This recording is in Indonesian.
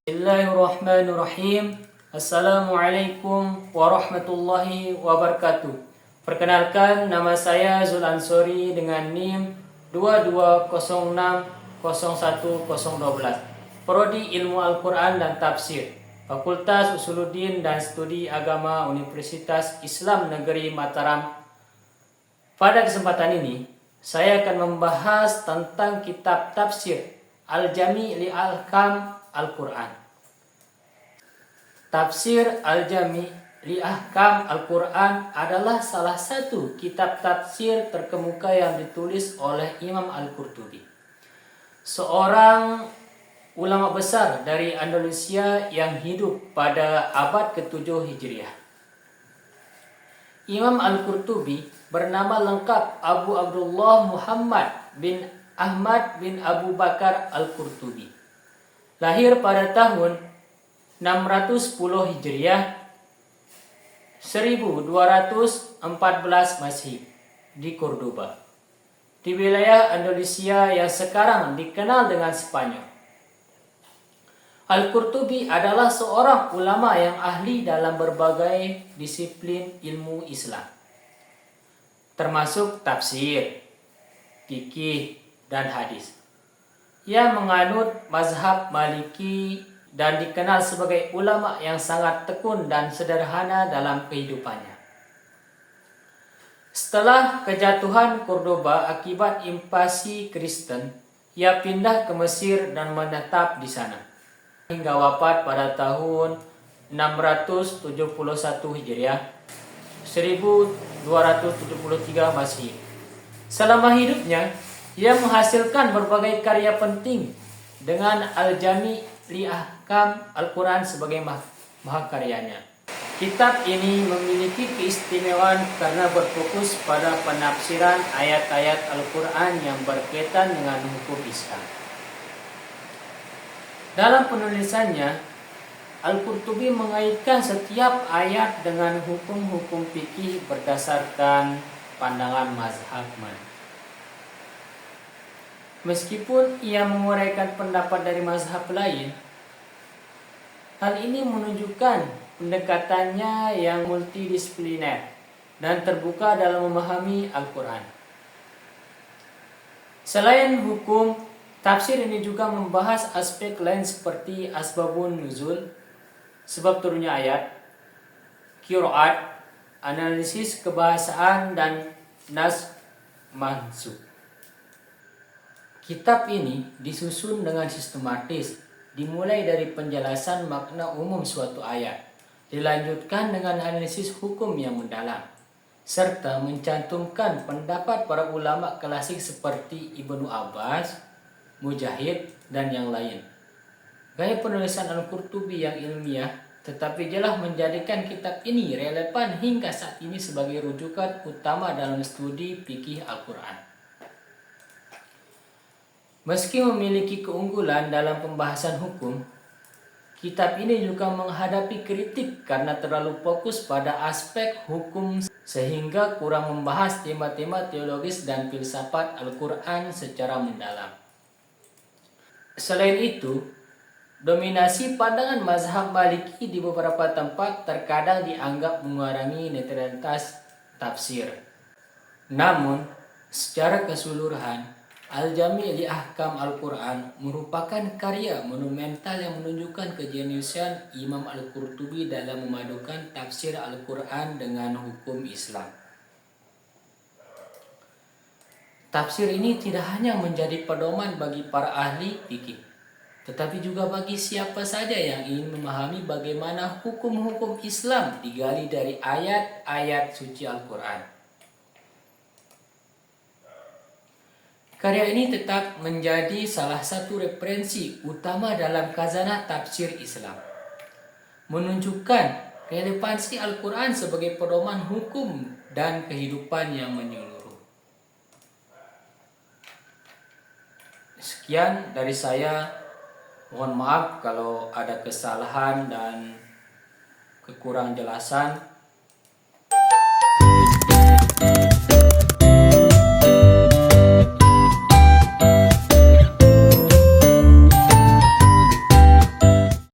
Bismillahirrahmanirrahim. Assalamualaikum warahmatullahi wabarakatuh. Perkenalkan, nama saya Zul Ansori dengan NIM 2206011012. Prodi Ilmu Al-Quran dan Tafsir, Fakultas Usuluddin dan Studi Agama Universitas Islam Negeri Mataram. Pada kesempatan ini, saya akan membahas tentang kitab tafsir Al-Jami' li Ahkam Al-Quran. Tafsir Al-Jami' li Ahkam Al-Quran adalah salah satu kitab tafsir terkemuka yang ditulis oleh Imam Al-Qurtubi, seorang ulama besar dari Andalusia yang hidup pada abad ke-7 Hijriah. Imam Al-Qurtubi bernama lengkap Abu Abdullah Muhammad bin Ahmad bin Abu Bakar Al-Qurtubi. Lahir pada tahun 610 Hijriah, 1214 Masehi di Cordoba, di wilayah Andalusia yang sekarang dikenal dengan Spanyol. Al-Qurtubi adalah seorang ulama yang ahli dalam berbagai disiplin ilmu Islam, termasuk tafsir, fikih, dan hadis. Ia menganut mazhab Maliki dan dikenal sebagai ulama yang sangat tekun dan sederhana dalam kehidupannya. Setelah kejatuhan Cordoba akibat invasi Kristen, ia pindah ke Mesir dan menetap di sana hingga wafat pada tahun 671 Hijriah, 1273 Masehi. Selama hidupnya, ia menghasilkan berbagai karya penting dengan Al-Jami' li Ahkam Al-Quran sebagai mahakaryanya. Kitab ini memiliki keistimewaan karena berfokus pada penafsiran ayat-ayat Al-Quran yang berkaitan dengan hukum Islam. Dalam penulisannya, Al-Qurtubi mengaitkan setiap ayat dengan hukum-hukum fikih berdasarkan pandangan mazhab Maliki. Meskipun ia menguraikan pendapat dari mazhab lain, hal ini menunjukkan pendekatannya yang multidisipliner dan terbuka dalam memahami Al-Quran. Selain hukum, tafsir ini juga membahas aspek lain seperti asbabun nuzul, sebab turunnya ayat, qiraat, analisis kebahasaan, dan nas mansukh. Kitab ini disusun dengan sistematis, dimulai dari penjelasan makna umum suatu ayat, dilanjutkan dengan analisis hukum yang mendalam, serta mencantumkan pendapat para ulama klasik seperti Ibnu Abbas, Mujahid, dan yang lain. Gaya penulisan Al-Qurtubi yang ilmiah tetapi jelas menjadikan kitab ini relevan hingga saat ini sebagai rujukan utama dalam studi fikih Al-Quran. Meski memiliki keunggulan dalam pembahasan hukum, kitab ini juga menghadapi kritik karena terlalu fokus pada aspek hukum sehingga kurang membahas tema-tema teologis dan filsafat Al-Quran secara mendalam. Selain itu, dominasi pandangan mazhab Maliki di beberapa tempat terkadang dianggap mengurangi netralitas tafsir. Namun, secara keseluruhan, Al-Jami' li Ahkam Al-Quran merupakan karya monumental yang menunjukkan kejeniusan Imam Al-Qurtubi dalam memadukan tafsir Al-Quran dengan hukum Islam. Tafsir ini tidak hanya menjadi pedoman bagi para ahli fikih, tetapi juga bagi siapa saja yang ingin memahami bagaimana hukum-hukum Islam digali dari ayat-ayat suci Al-Quran. Karya ini tetap menjadi salah satu referensi utama dalam khazanah tafsir Islam, menunjukkan relevansi Al-Quran sebagai pedoman hukum dan kehidupan yang menyeluruh. Sekian dari saya. Mohon maaf kalau ada kesalahan dan kekurang jelasan.